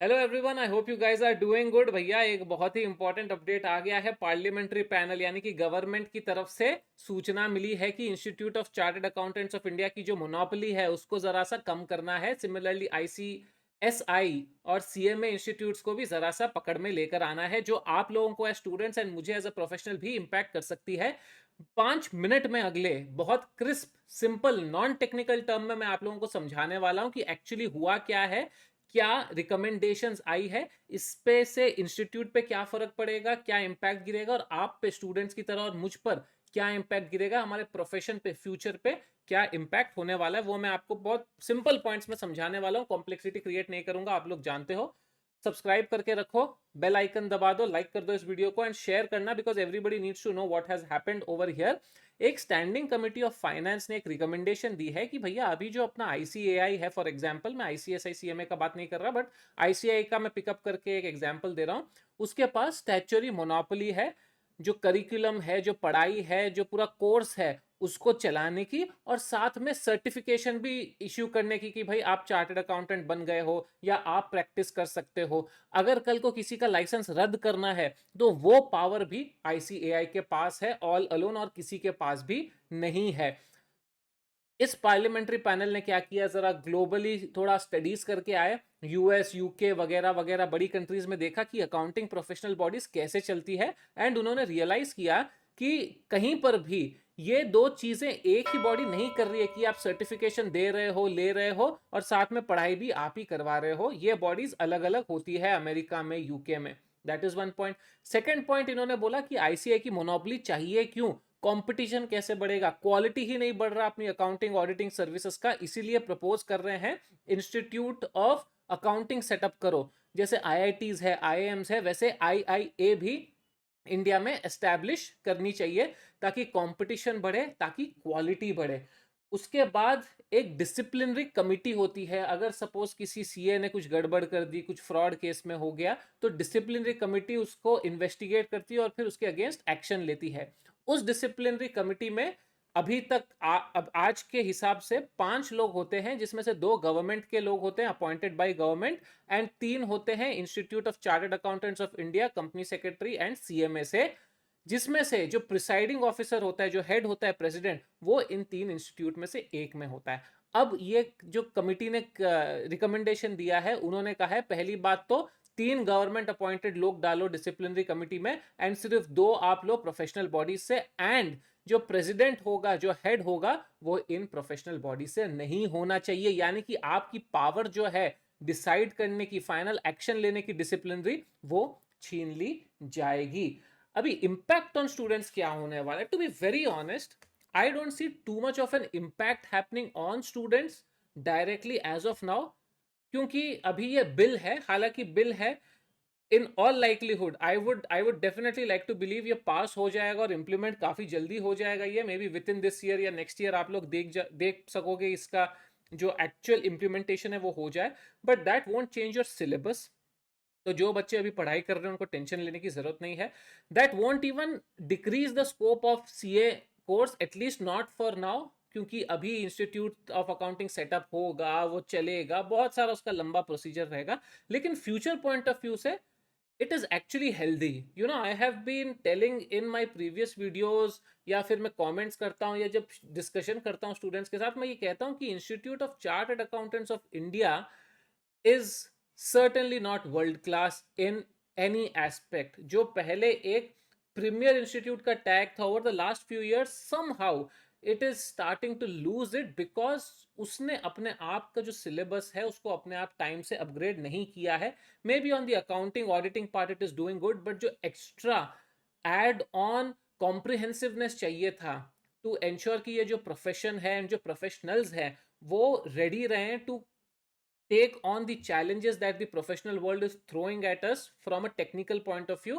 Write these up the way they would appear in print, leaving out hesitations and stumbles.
Hello everyone, I hope you guys are doing good. भैया एक बहुत ही इंपॉर्टेंट अपडेट आ गया है। पार्लियामेंट्री पैनल यानी कि गवर्नमेंट की तरफ से सूचना मिली है कि institute of chartered accountants of India की जो मोनोपोली है उसको जरा सा कम करना है। सिमिलरली आईसीएसआई और सीएमए इंस्टीट्यूट्स को भी जरा सा पकड़ में लेकर आना है, जो आप लोगों को एज स्टूडेंट्स एंड मुझे एज अ प्रोफेशनल भी इंपैक्ट कर सकती है। 5 मिनट में अगले बहुत crisp simple non technical term में मैं आप लोगों को समझाने वाला हूं कि एक्चुअली हुआ क्या है, क्या रिकमेंडेशंस आई है, इस पे से इंस्टीट्यूट पे क्या फर्क पड़ेगा, क्या इंपैक्ट गिरेगा और आप पे स्टूडेंट्स की तरह और मुझ पर क्या इंपैक्ट गिरेगा, हमारे प्रोफेशन पे फ्यूचर पे क्या इंपैक्ट होने वाला है, वो मैं आपको बहुत सिंपल पॉइंट्स में समझाने वाला हूँ। कॉम्प्लेक्सिटी क्रिएट नहीं करूंगा, आप लोग जानते हो। सब्सक्राइब करके रखो, बेल आइकन दबा दो, लाइक कर दो इस वीडियो को एंड शेयर करना, because everybody needs to know what has happened over here. एक स्टैंडिंग कमिटी ऑफ फाइनेंस ने एक रिकमेंडेशन दी है कि भैया अभी जो अपना आईसीएआई है, फॉर एग्जांपल मैं आईसीएसआई सीएमए का बात नहीं कर रहा, बट आईसीआई का मैं पिकअप करके एक एग्जांपल दे रहा हूं। उसके पास स्टैच्यूटरी मोनोपोली है, जो करिकुलम है, जो पढ़ाई है, जो पूरा कोर्स है उसको चलाने की, और साथ में सर्टिफिकेशन भी इश्यू करने की कि भाई आप चार्टर्ड अकाउंटेंट बन गए हो या आप प्रैक्टिस कर सकते हो। अगर कल को किसी का लाइसेंस रद्द करना है तो वो पावर भी आईसीएआई के पास है ऑल अलोन, और किसी के पास भी नहीं है। इस पार्लियामेंट्री पैनल ने क्या किया, जरा ग्लोबली थोड़ा स्टडीज करके आए, यूएस यूके वगैरह वगैरह बड़ी कंट्रीज में देखा कि अकाउंटिंग प्रोफेशनल बॉडीज कैसे चलती है, एंड उन्होंने रियलाइज किया कि कहीं पर भी ये दो चीजें एक ही बॉडी नहीं कर रही है कि आप सर्टिफिकेशन दे रहे हो, ले रहे हो और साथ में पढ़ाई भी आप ही करवा रहे हो। ये बॉडीज अलग अलग होती है अमेरिका में, यूके में। That is one point. Second point, इन्होंने बोला कि आईसीआई की मोनोपोली चाहिए क्यों, कंपटीशन कैसे बढ़ेगा, क्वालिटी ही नहीं बढ़ रहा अपनी अकाउंटिंग ऑडिटिंग सर्विसेज का, इसीलिए प्रपोज कर रहे हैं इंस्टीट्यूट ऑफ अकाउंटिंग सेटअप करो। जैसे आईआईटीज है, आईआईएम्स है, वैसे आईआईए भी इंडिया में एस्टैब्लिश करनी चाहिए, ताकि कंपटीशन बढ़े, ताकि क्वालिटी बढ़े। उसके बाद एक डिसिप्लिनरी कमिटी होती है। अगर सपोज किसी सीए ने कुछ गड़बड़ कर दी, कुछ फ्रॉड केस में हो गया, तो डिसिप्लिनरी कमिटी उसको इन्वेस्टिगेट करती है और फिर उसके अगेंस्ट एक्शन लेती है। उस डिसिप्लिनरी कमिटी में अभी तक अब आज के हिसाब से 5 लोग होते हैं, जिसमें से 2 गवर्नमेंट के लोग होते हैं अपॉइंटेड बाय गवर्नमेंट, एंड 3 होते हैं institute of chartered accountants of India, company secretary and CMA से, जिसमें से जो प्रिसाइडिंग ऑफिसर होता है, जो हेड होता है प्रेसिडेंट, वो इन 3 इंस्टीट्यूट में से एक में होता है। अब ये जो कमिटी ने रिकमेंडेशन दिया है, उन्होंने कहा है पहली बात तो 3 गवर्नमेंट अपॉइंटेड लोग डालो डिसिप्लिनरी कमिटी में, एंड सिर्फ 2 आप लो प्रोफेशनल बॉडीज से, एंड जो प्रेसिडेंट होगा, जो हेड होगा, वो इन प्रोफेशनल बॉडी से नहीं होना चाहिए। यानी कि आपकी पावर जो है डिसाइड करने की, फाइनल एक्शन लेने की डिसिप्लिनरी, वो छीन ली जाएगी। अभी इंपैक्ट ऑन स्टूडेंट्स क्या होने वाला है, to be very honest I don't see too much of an impact happening on students directly as of now, क्योंकि अभी ये बिल है, हालांकि बिल है, in all likelihood I would definitely like to believe ये पास हो जाएगा और इंप्लीमेंट काफी जल्दी हो जाएगा। ये may be with in this year या नेक्स्ट ईयर आप लोग देख सकोगे इसका जो एक्चुअल इंप्लीमेंटेशन है वो हो जाए, but that won't change your syllabus. तो जो बच्चे अभी पढ़ाई कर रहे हैं उनको टेंशन लेने की जरूरत नहीं है। That won't even decrease the scope of CA course, at least not for now, क्योंकि अभी इंस्टीट्यूट ऑफ अकाउंटिंग सेटअप होगा, वो चलेगा, बहुत सारा उसका लंबा प्रोसीजर रहेगा, लेकिन फ्यूचर पॉइंट ऑफ व्यू से it is actually healthy. You know, I have been telling in my previous videos, या फिर मैं कमेंट्स करता हूँ या जब डिस्कशन करता हूँ स्टूडेंट्स के साथ, मैं ये कहता हूँ कि institute of chartered accountants of India is certainly not world class in any aspect. जो पहले एक प्रीमियर इंस्टीट्यूट का टैग था, over the last few years somehow it is starting to lose it, because उसने अपने आप का जो सिलेबस है उसको अपने आप टाइम से अपग्रेड नहीं किया है। May be on the accounting auditing part it is doing good, but जो एक्स्ट्रा एड ऑन कॉम्प्रिहेंसिवनेस चाहिए था टू एंश्योर कि ये जो प्रोफेशन है एंड जो प्रोफेशनल्स हैं वो रेडी रहे to take on the challenges that the professional world is throwing at us from a technical point of view,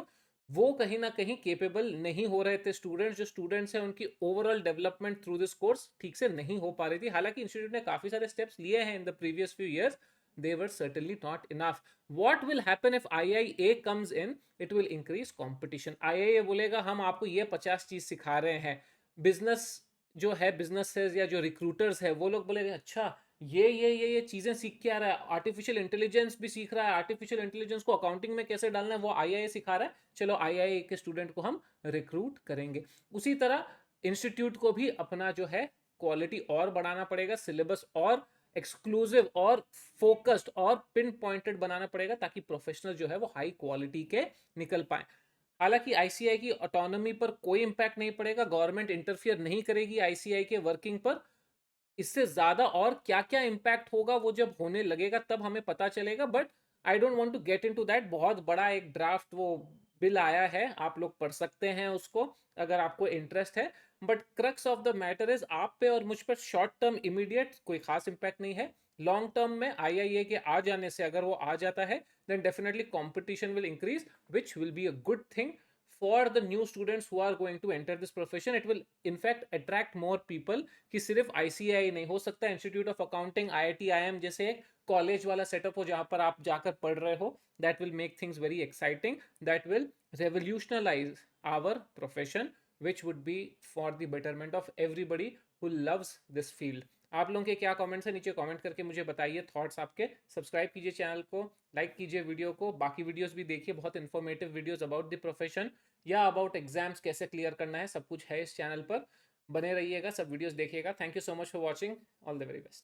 वो कहीं ना कहीं केपेबल नहीं हो रहे थे स्टूडेंट्स। जो स्टूडेंट्स हैं उनकी overall development through this course ठीक से नहीं हो पा रही थी। हालांकि इंस्टीट्यूट ने काफी सारे स्टेप्स लिए हैं in the previous few years, they were certainly not enough. What will happen if IIA comes in? It will increase competition. IIA बोलेगा हम आपको ये 50 चीज सिखा रहे हैं। बिजनेस जो है, बिजनेसेस या जो रिक्रूटर्स है, वो लोग बोलेंगे अच्छा ये चीजें सीख के आ रहा है, आर्टिफिशियल इंटेलिजेंस भी सीख रहा है, आर्टिफिशियल इंटेलिजेंस को अकाउंटिंग में कैसे डालना है वो आईआईए सिखा रहा है, चलो आईआईए के स्टूडेंट को हम रिक्रूट करेंगे। उसी तरह इंस्टीट्यूट को भी अपना जो है क्वालिटी और बढ़ाना पड़ेगा, सिलेबस और एक्सक्लूसिव और फोकस्ड और पिन पॉइंटेड बनाना पड़ेगा, ताकि प्रोफेशनल जो है वो हाई क्वालिटी के निकल पाए। हालांकि आईसीआई की ऑटोनॉमी पर कोई इंपैक्ट नहीं पड़ेगा, गवर्नमेंट इंटरफियर नहीं करेगी आईसीआई के वर्किंग पर। इससे ज्यादा और क्या क्या इंपैक्ट होगा वो जब होने लगेगा तब हमें पता चलेगा, but I don't want to get into that. बहुत बड़ा एक ड्राफ्ट वो बिल आया है, आप लोग पढ़ सकते हैं उसको अगर आपको इंटरेस्ट है। But crux of the matter is आप पे और मुझ पर शॉर्ट टर्म इमीडिएट कोई खास इंपैक्ट नहीं है। लॉन्ग टर्म में आईआईए के आ जाने से अगर वो आ जाता है then definitely competition will increase, which will be a good thing for the new students who are going to enter this profession. It will in fact attract more people कि सिर्फ आईसीआई नहीं हो सकता, इंस्टीट्यूट ऑफ अकाउंटिंग आईआईटीआईएम जैसे college वाला setup हो जहां पर आप जाकर पढ़ रहे हो, that will make things very exciting, that will revolutionize our profession, which would be for the betterment of everybody who loves this field. आप लोगों के क्या कमेंट्स है नीचे कमेंट करके मुझे बताइए थॉट्स आपके। सब्सक्राइब कीजिए चैनल को, लाइक कीजिए वीडियो को, बाकी वीडियोस भी देखिए, बहुत informative videos about the profession या अबाउट एग्जाम्स कैसे क्लियर करना है, सब कुछ है इस चैनल पर। बने रहिएगा, सब वीडियोस देखिएगा। Thank you so much for watching, all the very best.